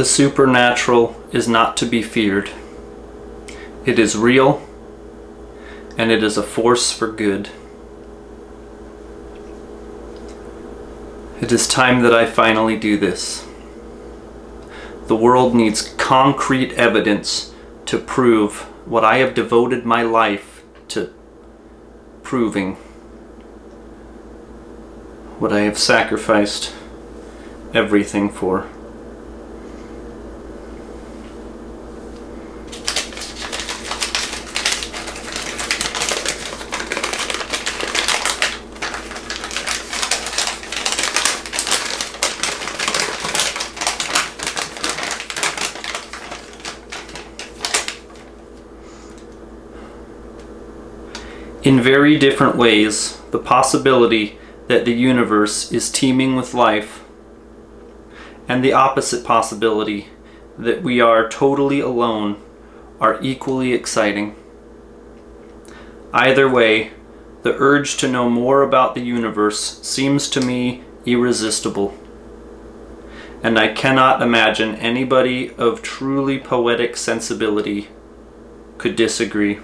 The supernatural is not to be feared. It is real, and it is a force for good. It is time that I finally do this. The world needs concrete evidence to prove what I have devoted my life to proving. What I have sacrificed everything for. In very different ways, the possibility that the universe is teeming with life, and the opposite possibility that we are totally alone, are equally exciting. Either way, the urge to know more about the universe seems to me irresistible, and I cannot imagine anybody of truly poetic sensibility could disagree.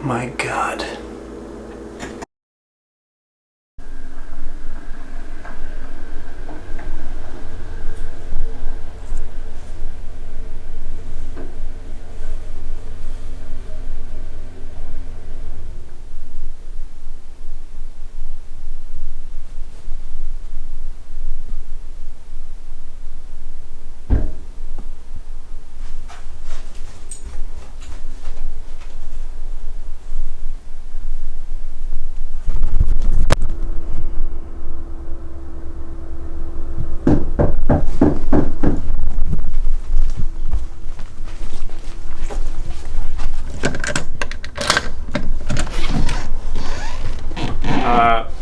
My God.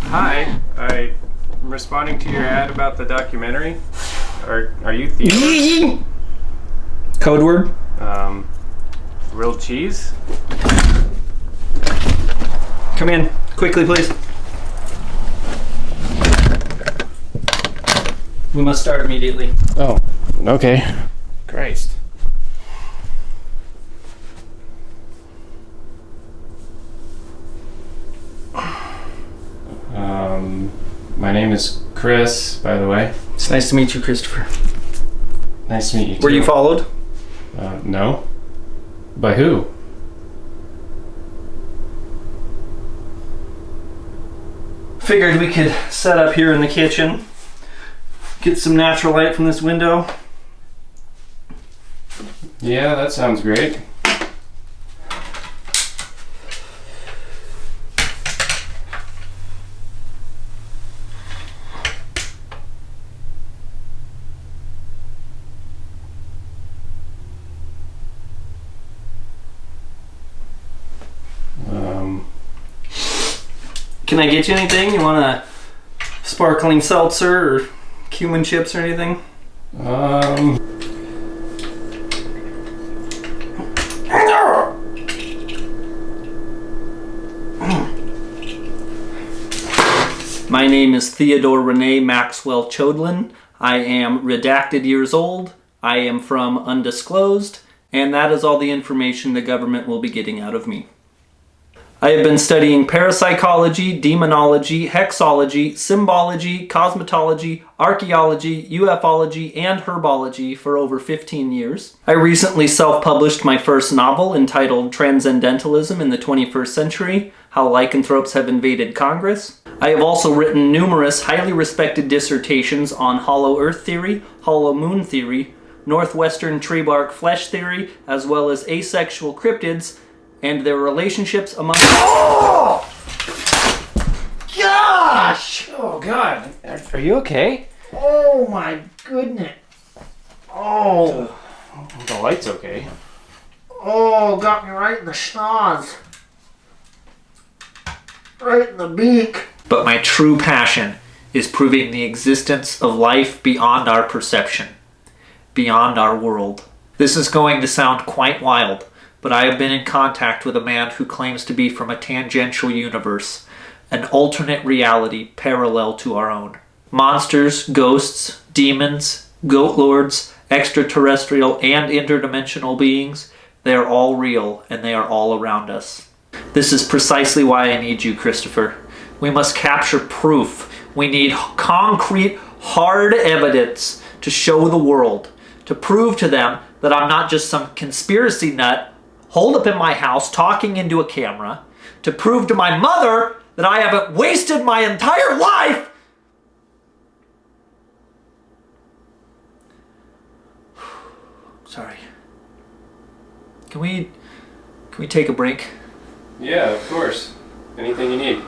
Hi, I'm responding to your ad about the documentary. Are you Theodore? Code word? Grilled cheese? Come in, quickly please. We must start immediately. Oh, okay. Christ. My name is Chris, by the way. It's nice to meet you, Christopher. Nice to meet you too. Were you followed? No. By who? Figured we could set up here in the kitchen, get some natural light from this window. Yeah, that sounds great. Can I get you anything? You want a sparkling seltzer or cumin chips or anything? My name is Theodore Renee Maxwell Chodlin. I am redacted years old. I am from undisclosed, and that is all the information the government will be getting out of me. I have been studying parapsychology, demonology, hexology, symbology, cosmetology, archaeology, ufology, and herbology for over 15 years. I recently self-published my first novel entitled Transcendentalism in the 21st Century: How Lycanthropes Have Invaded Congress. I have also written numerous highly respected dissertations on hollow earth theory, hollow moon theory, northwestern tree bark flesh theory, as well as asexual cryptids and their relationships among... Oh! Gosh! Oh God, are you okay? Oh my goodness. Oh. The light's okay. Oh, got me right in the schnoz. Right in the beak. But my true passion is proving the existence of life beyond our perception, beyond our world. This is going to sound quite wild, but I have been in contact with a man who claims to be from a tangential universe, an alternate reality parallel to our own. Monsters, ghosts, demons, goat lords, extraterrestrial and interdimensional beings, they are all real and they are all around us. This is precisely why I need you, Christopher. We must capture proof. We need concrete, hard evidence to show the world, to prove to them that I'm not just some conspiracy nut holed up in my house talking into a camera, to prove to my mother that I haven't wasted my entire life. Sorry. Can we take a break? Yeah, of course. Anything you need.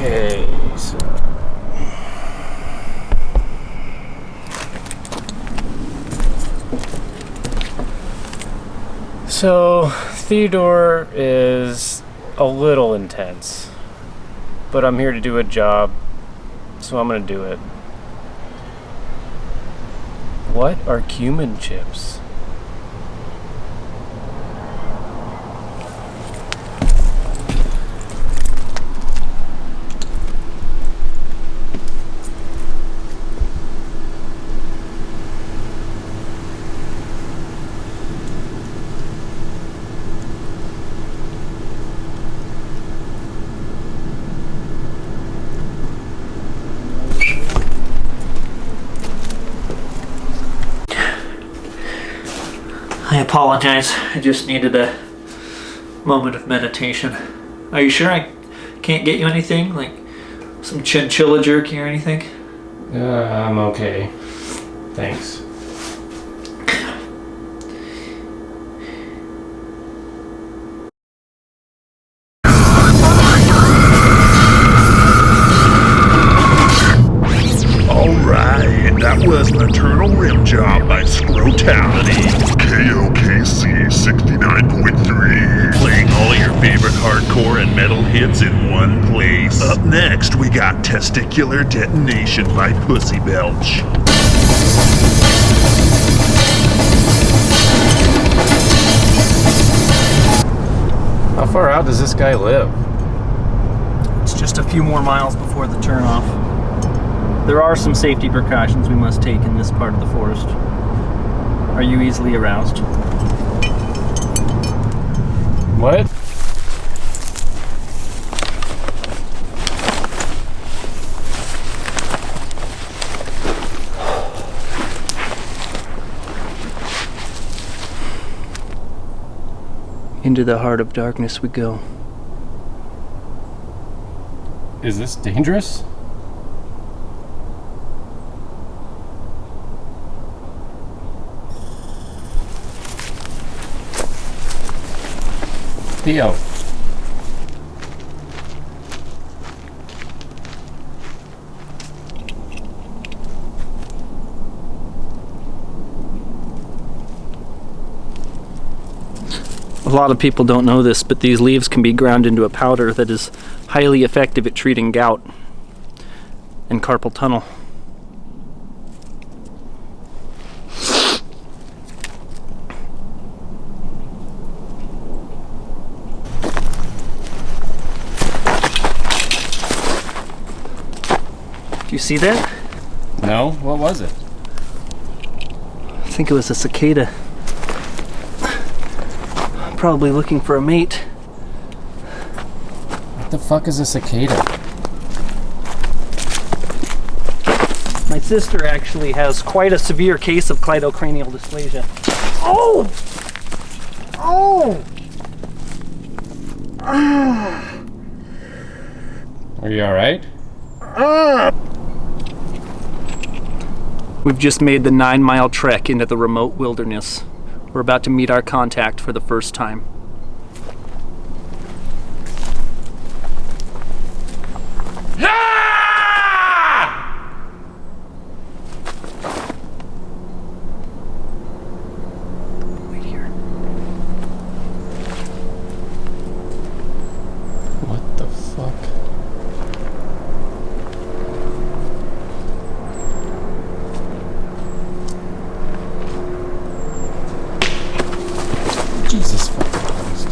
Okay, so Theodore is a little intense, but I'm here to do a job, so I'm gonna do it. What are cumin chips? I apologize. I just needed a moment of meditation. Are you sure I can't get you anything? Like some chinchilla jerky or anything? I'm okay. Thanks. Alright, that was an Eternal Rim job by Scrotality. KOKC 69.3. Playing all your favorite hardcore and metal hits in one place. Up next, we got Testicular Detonation by Pussy Belch. How far out does this guy live? It's just a few more miles before the turnoff. There are some safety precautions we must take in this part of the forest. Are you easily aroused? What? Into the heart of darkness we go. Is this dangerous? Theo. A lot of people don't know this, but these leaves can be ground into a powder that is highly effective at treating gout. and carpal tunnel. Do you see that? No? What was it? I think it was a cicada. Probably looking for a mate. What the fuck is a cicada? My sister actually has quite a severe case of cleidocranial dysplasia. Oh! Oh! Are you alright? We've just made the 9-mile trek into the remote wilderness. We're about to meet our contact for the first time. Wait here. What the fuck? Jesus fucking Christ.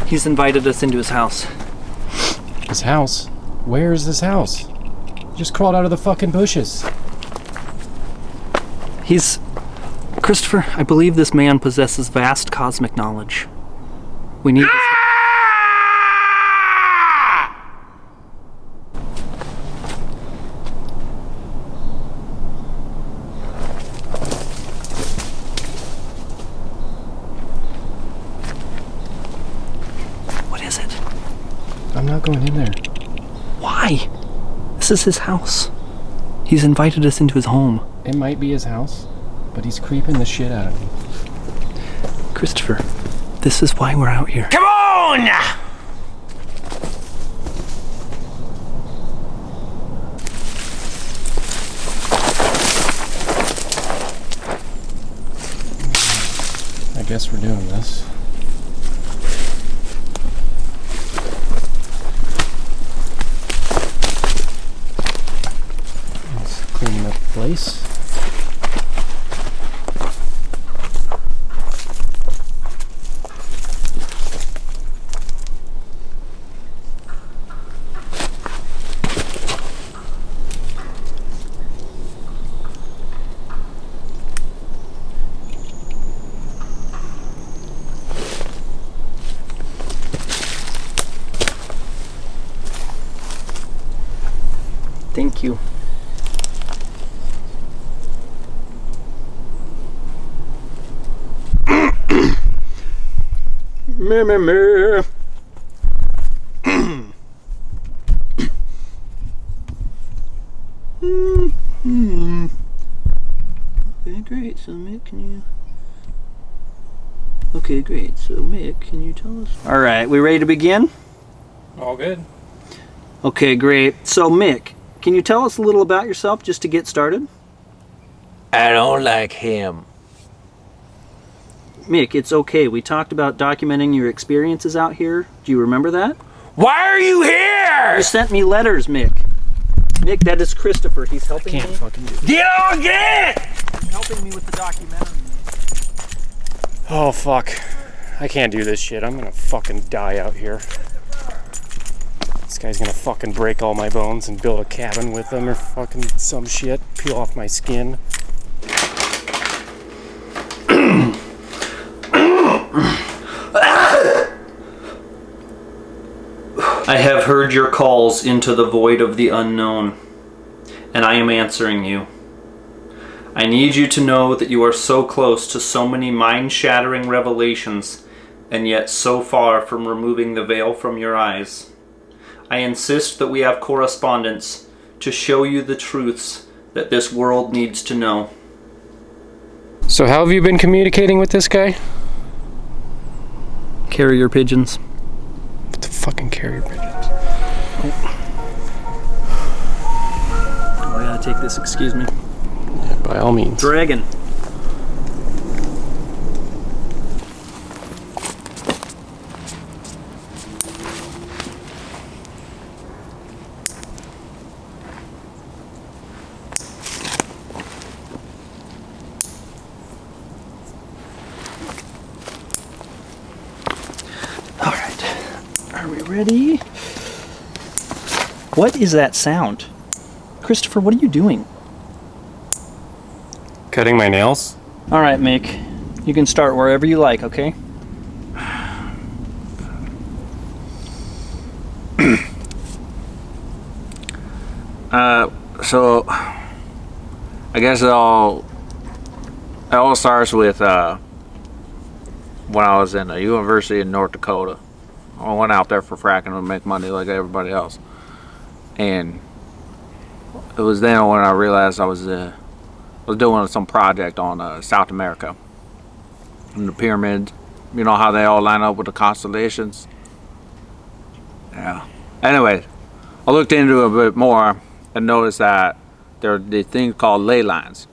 He's invited us into his house. His house? Where is this house? He just crawled out of the fucking bushes. He's... Christopher, I believe this man possesses vast cosmic knowledge. We need... What is it? I'm not going in there. Why? This is his house. He's invited us into his home. It might be his house, but he's creeping the shit out of me. Christopher, this is why we're out here. Come on! I guess we're doing this. Let's clean up the place. Thank you. Meh, meh, meh. Okay, great. So, Mick, can you... Okay, great. So, Mick, can you tell us... All right, we ready to begin? All good. Okay, great. So, Mick, can you tell us a little about yourself just to get started? I don't like him. Mick, it's okay. We talked about documenting your experiences out here. Do you remember that? Why are you here? You sent me letters, Mick. Mick, that is Christopher. He's helping Can't me. fucking do it. Get on, get! He's helping me with the documentary. Oh fuck. I can't do this shit. I'm gonna fucking die out here. This guy's gonna fucking break all my bones and build a cabin with them or fucking some shit. Peel off my skin. I have heard your calls into the void of the unknown, and I am answering you. I need you to know that you are so close to so many mind-shattering revelations, and yet so far from removing the veil from your eyes. I insist that we have correspondence to show you the truths that this world needs to know. So how have you been communicating with this guy? Carrier pigeons. What the fucking carrier pigeons? Oh, I gotta take this, excuse me. Yeah, by all means. Dragon. All right, are we ready? What is that sound? Christopher, what are you doing? Cutting my nails? All right, Mick. You can start wherever you like, okay? So I guess it all starts with when I was in the university in North Dakota. I went out there for fracking to make money like everybody else, and it was then when I realized I was doing some project on South America and the pyramids. You know how they all line up with the constellations? Yeah. Anyway, I looked into it a bit more and noticed that there are these things called ley lines.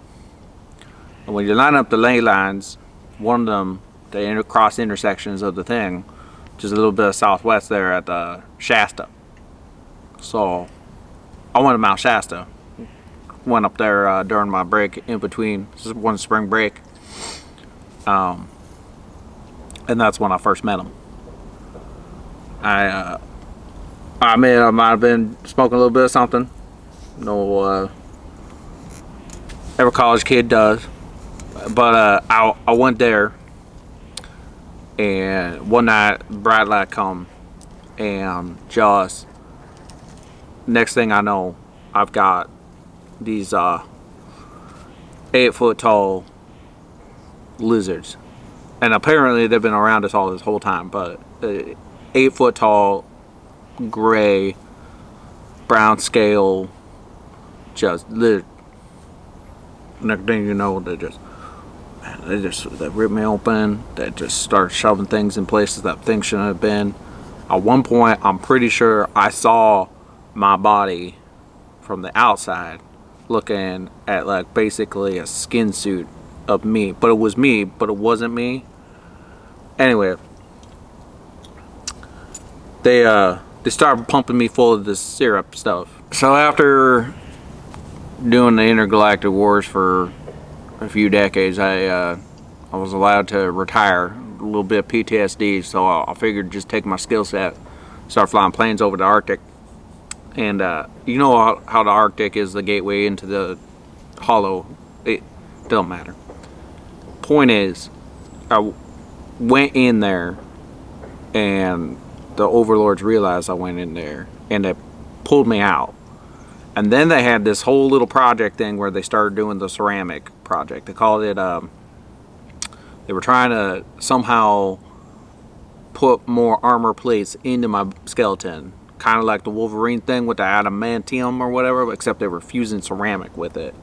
And when you line up the ley lines, one of them, the cross intersections of the thing, just a little bit of southwest there at the Shasta. So I went to Mount Shasta. Went up there during my break in between one spring break. And that's when I first met him. I mean, I might have been smoking a little bit of something. No, every college kid does. But I went there, and one night, bright light come, and just next thing I know, I've got these 8-foot tall lizards, and apparently they've been around us all this whole time. But 8-foot tall, gray, brown scale, just lizard. Next thing you know, they rip me open. They just start shoving things in places that things shouldn't have been. At one point, I'm pretty sure I saw my body from the outside, looking at like basically a skin suit of me, but it was me, but it wasn't me. Anyway, they started pumping me full of this syrup stuff. So after doing the intergalactic wars for a few decades, I was allowed to retire. A little bit of PTSD, so I figured just take my skill set, start flying planes over the Arctic. And you know how the Arctic is the gateway into the hollow. It don't matter. Point is, I went in there, and the overlords realized I went in there, and they pulled me out. And then they had this whole little project thing where they started doing the ceramic project. They called it, they were trying to somehow put more armor plates into my skeleton. Kind of like the Wolverine thing with the adamantium or whatever, except they were fusing ceramic with it.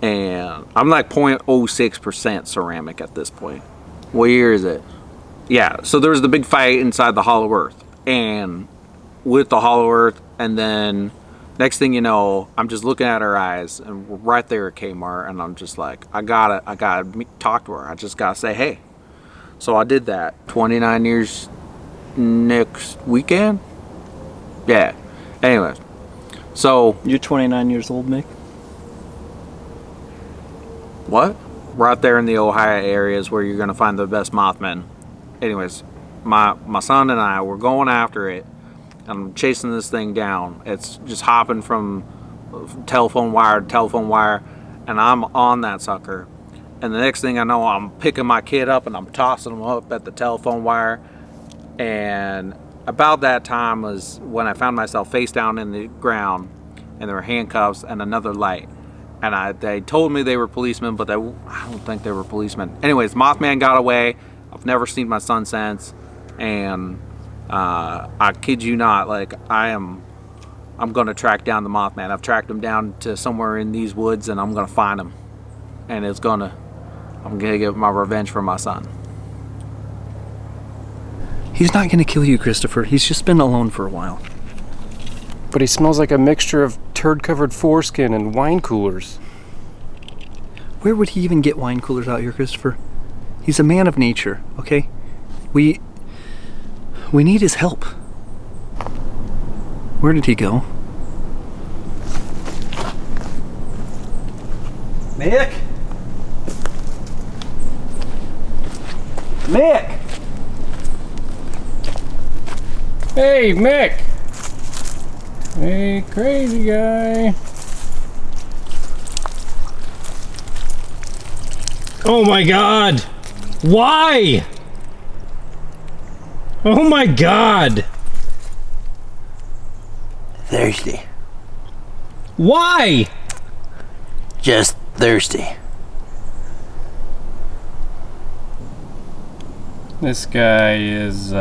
And I'm like 0.06% ceramic at this point. What year is it? Yeah, so there was the big fight inside the Hollow Earth. And with the Hollow Earth, and then next thing you know, I'm just looking at her eyes, and we're right there at Kmart, and I'm just like, I gotta talk to her. I just gotta say, hey. So I did that. 29 years next weekend? Yeah. Anyways, so You're 29 years old, Mick? what? Right there in the Ohio areas where you're gonna find the best Mothmen. Anyways, my son and I were going after it. I'm chasing this thing down. It's just hopping from telephone wire to telephone wire, and I'm on that sucker. And the next thing I know, I'm picking my kid up and I'm tossing him up at the telephone wire. And about that time was when I found myself face down in the ground, and there were handcuffs and another light. And they told me they were policemen, but I don't think they were policemen. Anyways, Mothman got away. I've never seen my son since, and I kid you not, like I'm gonna track down the Mothman. I've tracked him down to somewhere in these woods, and I'm gonna find him, and it's gonna I'm gonna get my revenge for my son. He's not gonna kill you, Christopher. He's just been alone for a while. But he smells like a mixture of turd-covered foreskin and wine coolers. Where would he even get wine coolers out here, Christopher? He's a man of nature, okay? We need his help. Where did he go? Mick? Mick! Hey, Mick! Hey, crazy guy. Oh my god! Why? Oh my god! Thirsty. Why? Just thirsty. This guy is,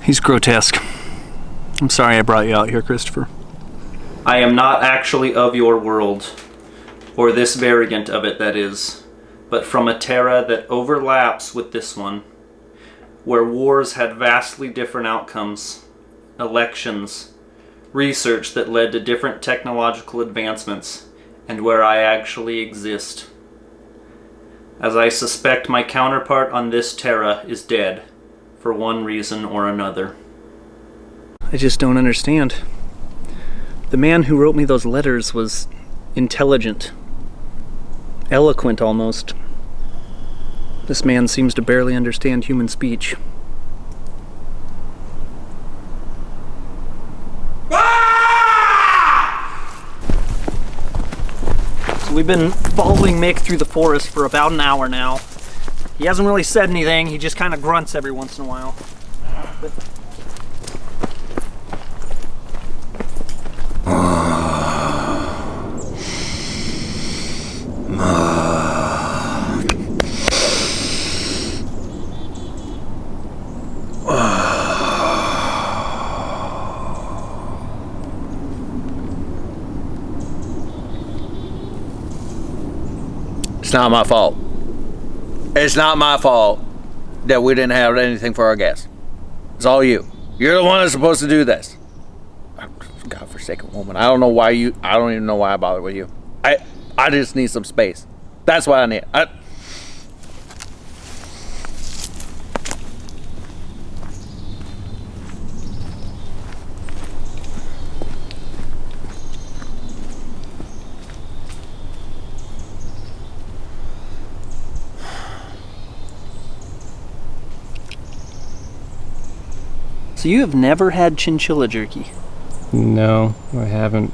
He's grotesque. I'm sorry I brought you out here, Christopher. I am not actually of your world, or this variant of it, that is, but from a terra that overlaps with this one, where wars had vastly different outcomes, elections, research that led to different technological advancements, and where I actually exist. As I suspect my counterpart on this terra is dead, for one reason or another. I just don't understand. The man who wrote me those letters was intelligent, eloquent almost. This man seems to barely understand human speech. So we've been following Mick through the forest for about an hour now. He hasn't really said anything, he just kind of grunts every once in a while. But It's not my fault. It's not my fault that we didn't have anything for our guests. It's all you. You're the one that's supposed to do this. Godforsaken woman. I don't even know why I bother with you. I just need some space. That's what I need. So you have never had chinchilla jerky? no, I haven't.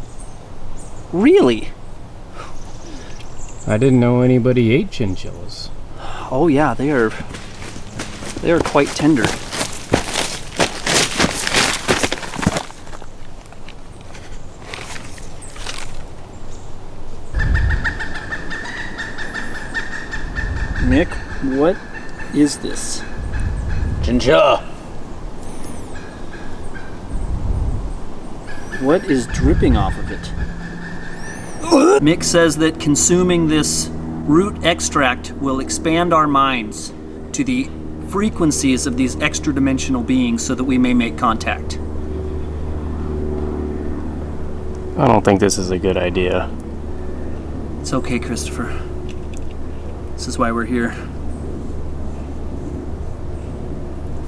Really? I didn't know anybody ate chinchillas. Oh yeah, they are quite tender. Mick, what is this? Chinchilla. What is dripping off of it? Mick says that consuming this root extract will expand our minds to the frequencies of these extra-dimensional beings so that we may make contact. I don't think this is a good idea. It's okay, Christopher. This is why we're here.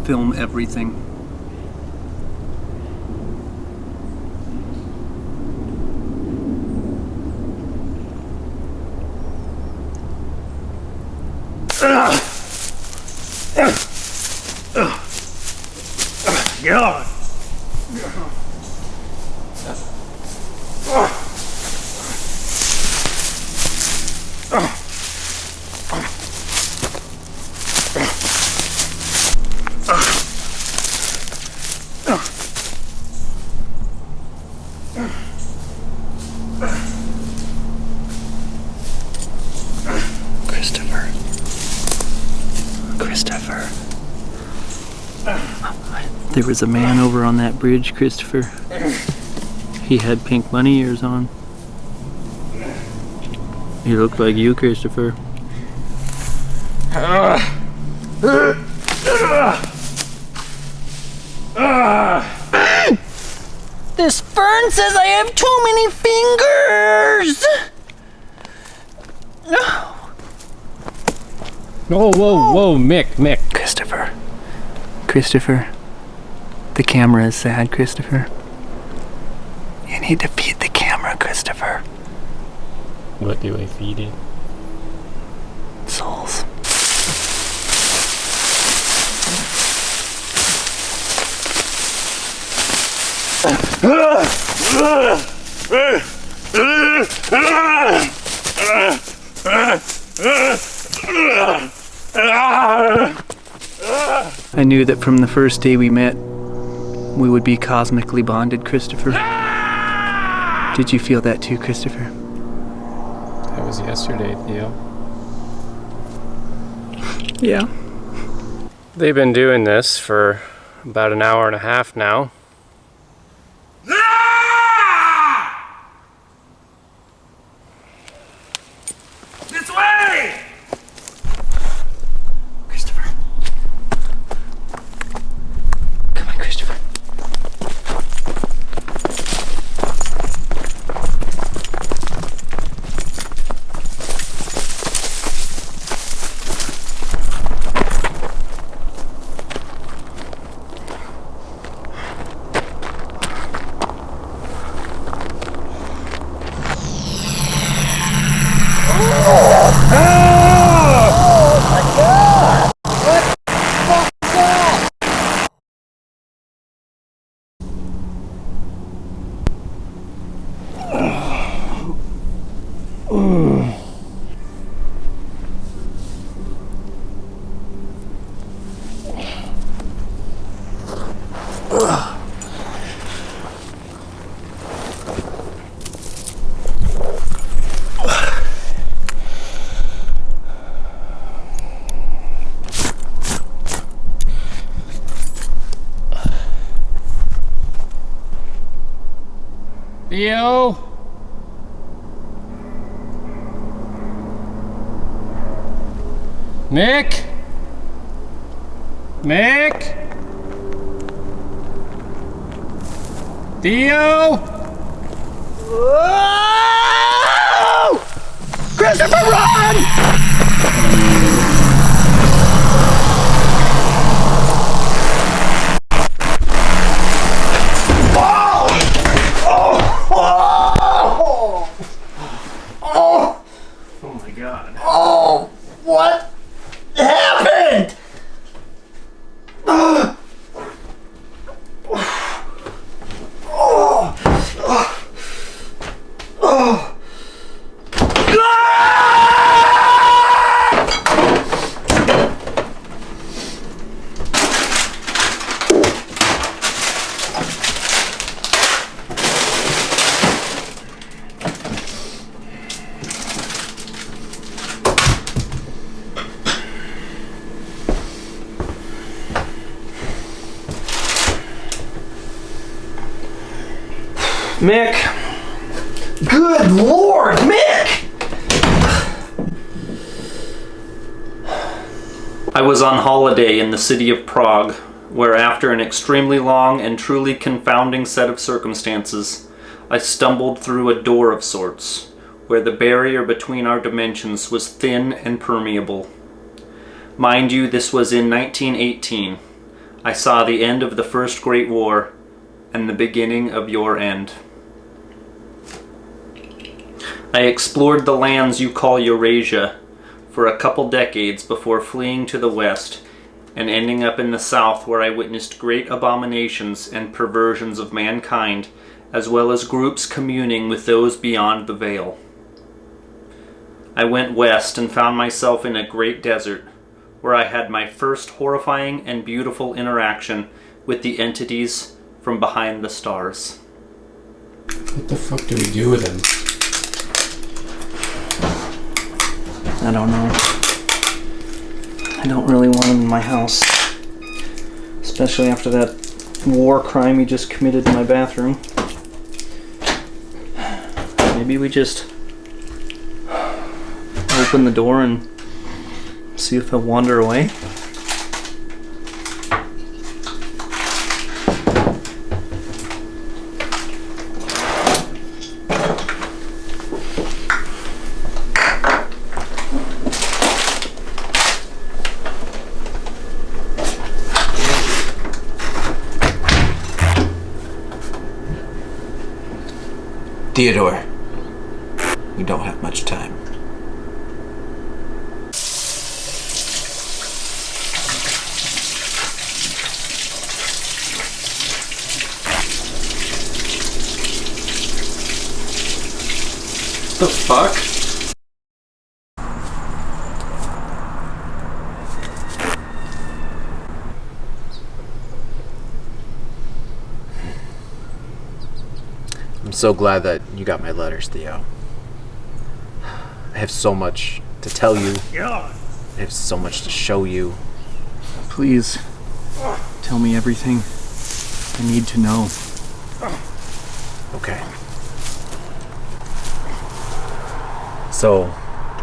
Film everything. God. Christopher. There was a man over on that bridge, Christopher. He had pink bunny ears on. He looked like you, Christopher. This fern says I have too many fingers! Whoa, whoa, Mick. Christopher. The camera is sad, Christopher. You need to feed the camera, Christopher. What do I feed it? Souls. I knew that from the first day we met, we would be cosmically bonded, Christopher. Did you feel that too, Christopher? That was yesterday, Theo. Yeah. They've been doing this for about an hour and a half now. This way! Christopher. Come on, Christopher. Theo? Mick? Theo? Whoa! Christopher, run! Oh my god. Oh, what happened? Mick! Good Lord, Mick! I was on holiday in the city of Prague, where after an extremely long and truly confounding set of circumstances, I stumbled through a door of sorts, where the barrier between our dimensions was thin and permeable. Mind you, this was in 1918. I saw the end of the First Great War and the beginning of your end. I explored the lands you call Eurasia for a couple decades before fleeing to the west and ending up in the south, where I witnessed great abominations and perversions of mankind, as well as groups communing with those beyond the veil. I went west and found myself in a great desert, where I had my first horrifying and beautiful interaction with the entities from behind the stars. What the fuck do we do with him? I don't know. I don't really want him in my house. Especially after that war crime he just committed in my bathroom. Maybe we just open the door and See if he'll wander away. Theodore, we don't have much time. The fuck? I'm so glad that you got my letters, Theo. I have so much to tell you. I have so much to show you. Please, tell me everything. I need to know. Okay. So,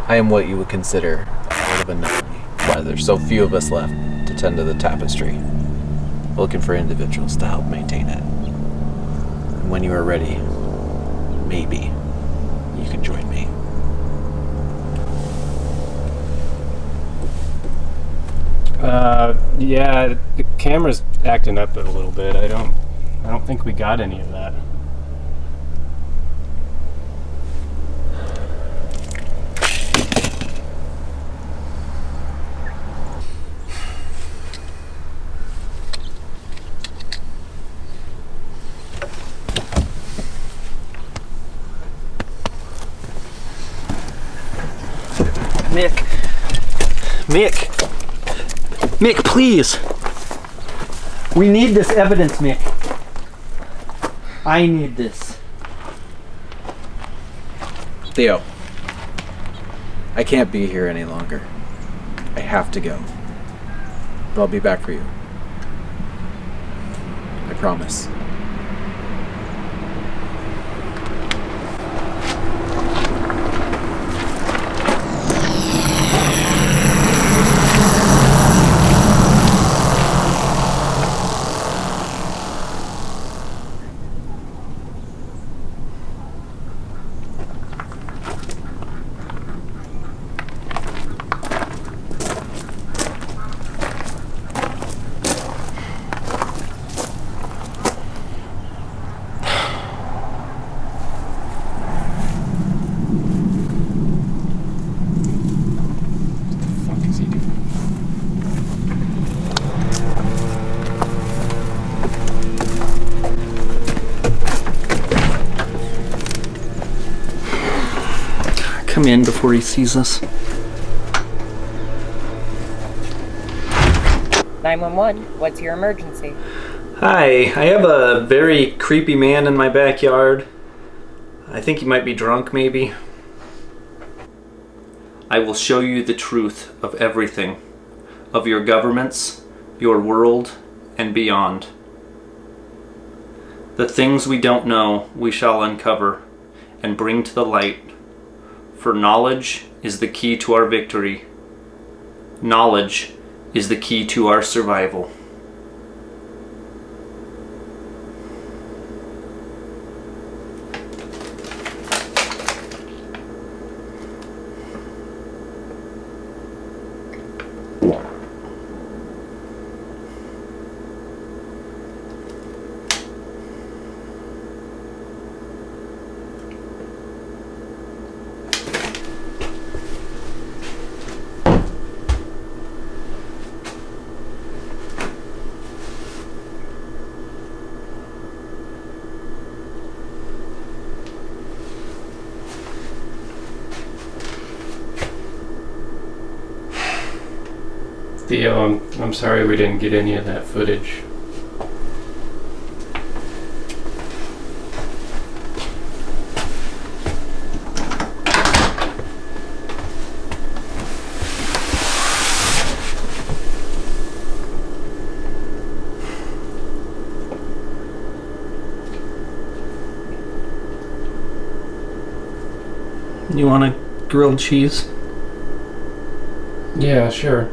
I am what you would consider a sort of anomaly. Why there's so few of us left to tend to the tapestry. Looking for individuals to help maintain it. And when you are ready, maybe you can join me. Yeah, the camera's acting up a little bit. I don't think we got any of that. Mick, please. We need this evidence, Mick. I need this. Theo, I can't be here any longer. I have to go. But I'll be back for you. I promise. Come in before he sees us. 911, what's your emergency? Hi, I have a very creepy man in my backyard. I think he might be drunk, maybe. I will show you the truth of everything. Of your governments, your world, and beyond. The things we don't know, we shall uncover and bring to the light. For knowledge is the key to our victory. Knowledge is the key to our survival. Theo, I'm sorry we didn't get any of that footage. You want a grilled cheese? Yeah, sure.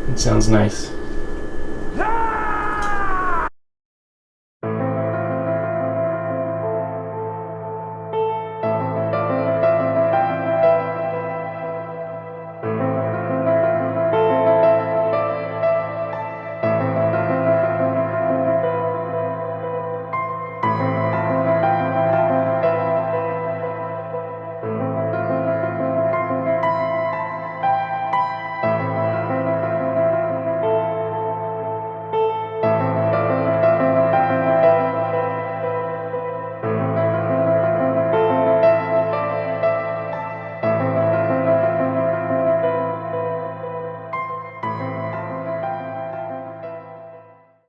It sounds nice.